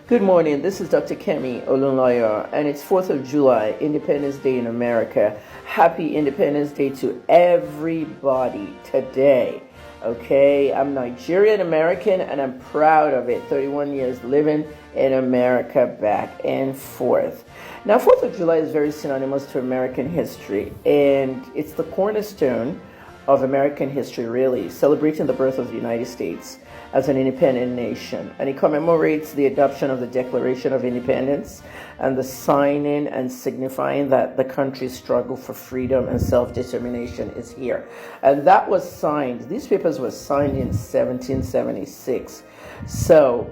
Good morning. This is Dr. Kemi Olunloyo, and it's 4th of July, Independence Day in America. Happy Independence Day to everybody today. Okay, I'm Nigerian-American, and I'm proud of it. 31 years living in America, back and forth. Now, 4th of July is very synonymous to American history, and it's the cornerstone of American history, really, celebrating the birth of the United States as an independent nation. And it commemorates the adoption of the Declaration of Independence and the signing and signifying that the country's struggle for freedom and self-determination is here. And that was signed, these papers were signed in 1776. So,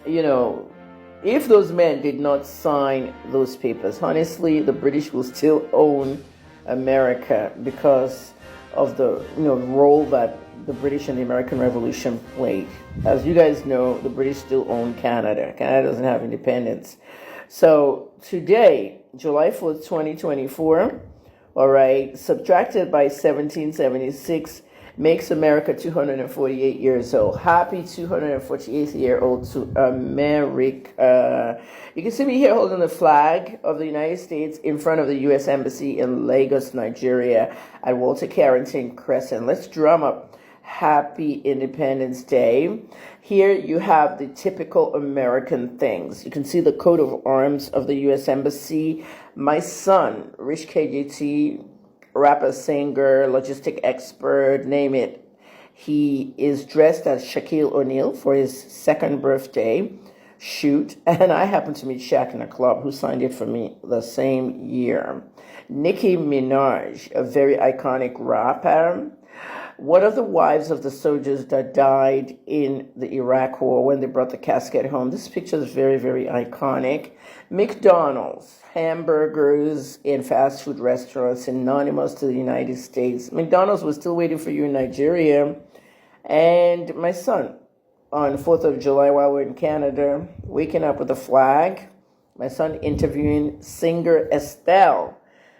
if those men did not sign those papers, honestly, the British will still own America because of the role that the British and the American Revolution played. As you guys know, the British still own Canada. Canada doesn't have independence. So today, July 4th, 2024, all right, subtracted by 1776 makes America 248 years old. Happy 248th year old to America. You can see me here holding the flag of the United States in front of the U.S. Embassy in Lagos, Nigeria at Walter Carrington Crescent. Let's drum up Happy Independence Day. Here you have the typical American things. You can see the coat of arms of the U.S. Embassy. My son, Rich KJT, rapper, singer, logistic expert, name it. He is dressed as Shaquille O'Neal for his second birthday shoot, and I happened to meet Shaq in a club who signed it for me the same year. Nicki Minaj, a very iconic rapper, one of the wives of the soldiers that died in the Iraq War when they brought the casket home. This picture is very, very iconic. McDonald's, hamburgers in fast food restaurants, synonymous to the United States. McDonald's was still waiting for you in Nigeria. And my son, on 4th of July while we're in Canada, waking up with a flag. My son interviewing singer Estelle.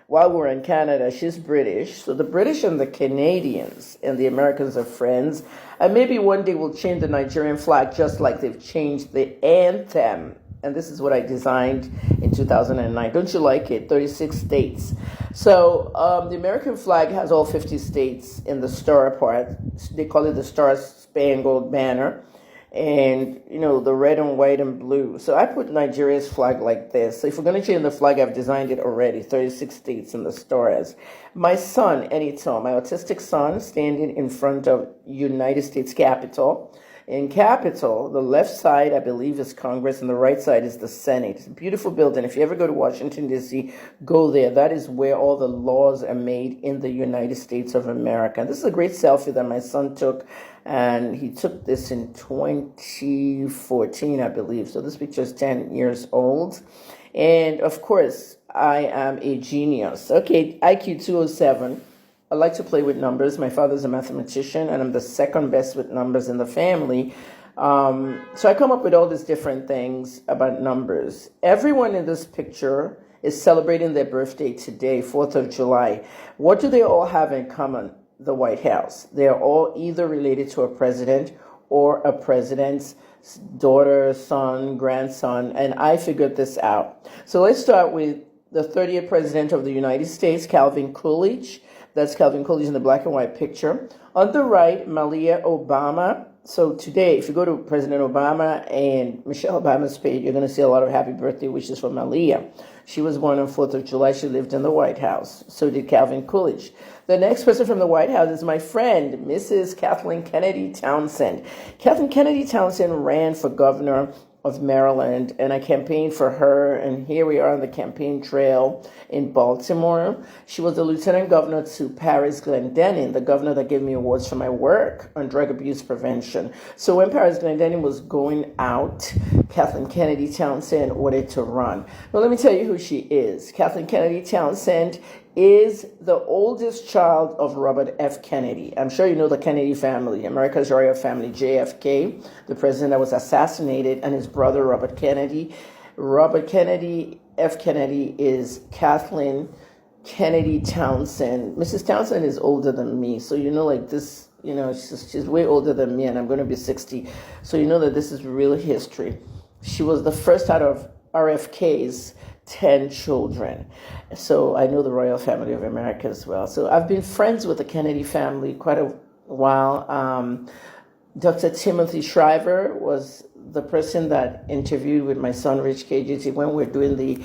While we're in Canada, she's British. So the British and the Canadians and the Americans are friends. And maybe one day we'll change the Nigerian flag just like they've changed the anthem. And this is what I designed in 2009. Don't you like it? 36 states. So the American flag has all 50 states in the star part. They call it the Star-Spangled Banner. And, the red and white and blue. So I put Nigeria's flag like this. So if we're going to change the flag, I've designed it already. 36 states in the stars. My son, Enito, my autistic son, standing in front of United States Capitol. In Capitol, the left side, I believe, is Congress, and the right side is the Senate. It's a beautiful building. If you ever go to Washington, D.C., go there. That is where all the laws are made in the United States of America. This is a great selfie that my son took, and he took this in 2014, I believe. So this picture is 10 years old. And, of course, I am a genius. Okay, IQ 207. I like to play with numbers. My father's a mathematician, and I'm the second best with numbers in the family. So I come up with all these different things about numbers. Everyone in this picture is celebrating their birthday today, 4th of July. What do they all have in common? The White House. They are all either related to a president or a president's daughter, son, grandson, and I figured this out. So let's start with the 30th President of the United States, Calvin Coolidge. That's Calvin Coolidge in the black and white picture. On the right, Malia Obama. So today, if you go to President Obama and Michelle Obama's page, you're going to see a lot of happy birthday wishes for Malia. She was born on 4th of July. She lived in the White House. So did Calvin Coolidge. The next person from the White House is my friend, Mrs. Kathleen Kennedy Townsend. Kathleen Kennedy Townsend ran for governor of Maryland, and I campaigned for her, and here we are on the campaign trail in Baltimore. She was the lieutenant governor to Paris Glendening, the governor that gave me awards for my work on drug abuse prevention. So when Paris Glendening was going out, Kathleen Kennedy Townsend wanted to run. Well, let me tell you who she is. Kathleen Kennedy Townsend is the oldest child of Robert F. Kennedy. I'm sure you know the Kennedy family, America's royal family, JFK, the president that was assassinated, and his brother, Robert Kennedy. Robert Kennedy, F. Kennedy, is Kathleen Kennedy Townsend. Mrs. Townsend is older than me, so like this, she's way older than me, and I'm going to be 60. So you know that this is real history. She was the first out of RFK's 10 children. So I know the royal family of America as well. So I've been friends with the Kennedy family quite a while. Dr. Timothy Shriver was the person that interviewed with my son, Rich KGT, when we're doing the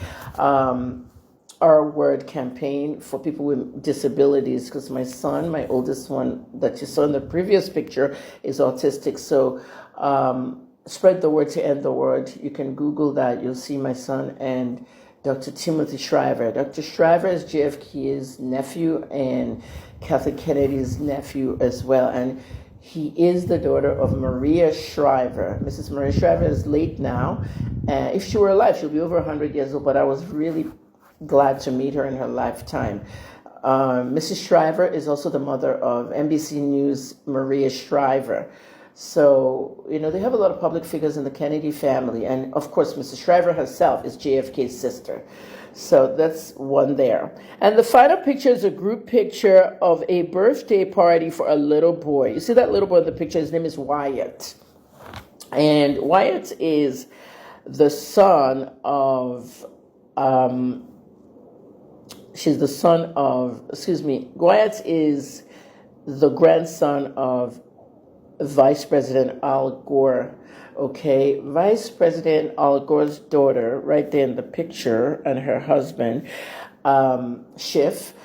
Our Word campaign for people with disabilities, because my son, my oldest one that you saw in the previous picture, is autistic. So spread the word to end the word. You can Google that. You'll see my son and Dr. Timothy Shriver. Dr. Shriver is JFK's nephew and Kathleen Kennedy's nephew as well. And he is the daughter of Maria Shriver. Mrs. Maria Shriver is late now. If she were alive, she'll be over 100 years old, but I was really glad to meet her in her lifetime. Mrs. Shriver is also the mother of NBC News' Maria Shriver. So, they have a lot of public figures in the Kennedy family. And of course, Mrs. Shriver herself is JFK's sister. So that's one there. And the final picture is a group picture of a birthday party for a little boy. You see that little boy in the picture? His name is Wyatt. And Wyatt is the son of, Wyatt is the grandson of Vice President Al Gore. Okay, Vice President Al Gore's daughter, right there in the picture, and her husband, Schiff,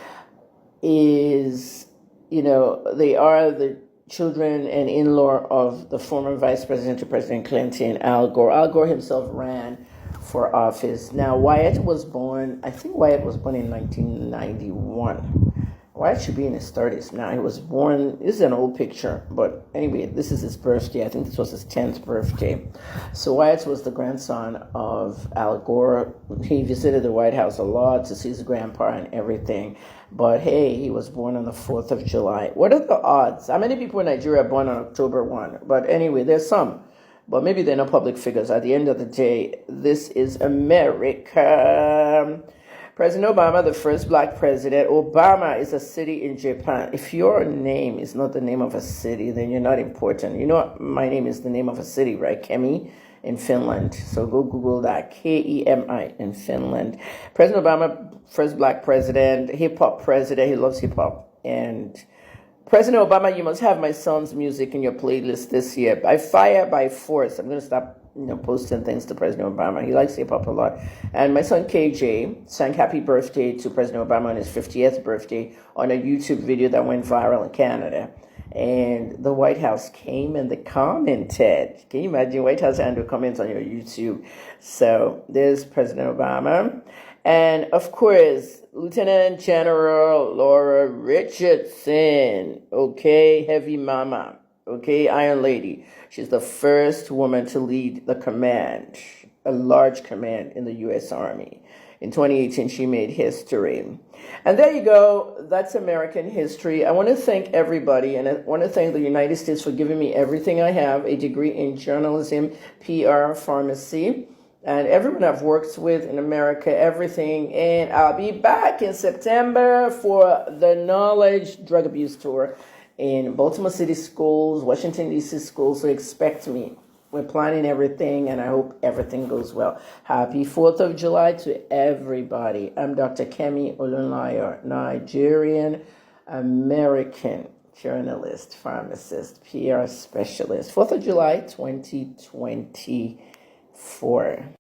is, they are the children and in-law of the former Vice President to President Clinton, Al Gore. Al Gore himself ran for office. Now, Wyatt was born in 1991. Wyatt should be in his 30s now. He was born, this is an old picture, but anyway, this is his birthday. I think this was his 10th birthday. So Wyatt was the grandson of Al Gore. He visited the White House a lot to see his grandpa and everything. But hey, he was born on the 4th of July. What are the odds? How many people in Nigeria are born on October 1? But anyway, there's some. But maybe they're not public figures. At the end of the day, this is America. President Obama, the first black president. Obama is a city in Japan. If your name is not the name of a city, then you're not important. My name is the name of a city, right? Kemi in Finland. So go Google that. Kemi in Finland. President Obama, first black president, hip-hop president. He loves hip-hop. And President Obama, you must have my son's music in your playlist this year. By fire, by force. I'm going to stop posting things to President Obama. He likes hip-hop a lot. And my son KJ sang happy birthday to President Obama on his 50th birthday on a YouTube video that went viral in Canada. And the White House came and they commented. Can you imagine White House handle comments on your YouTube? So there's President Obama. And of course, Lieutenant General Laura Richardson, okay, heavy mama, okay, Iron Lady. She's the first woman to lead the command, a large command in the U.S. Army. In 2018, she made history. And there you go. That's American history. I want to thank everybody, and I want to thank the United States for giving me everything I have, a degree in journalism, PR, pharmacy, and everyone I've worked with in America, everything. And I'll be back in September for the Knowledge Drug Abuse Tour in Baltimore City schools, Washington, D.C. schools, so expect me. We're planning everything, and I hope everything goes well. Happy 4th of July to everybody. I'm Dr. Kemi Olunlayo, Nigerian-American journalist, pharmacist, PR specialist. 4th of July, 2024.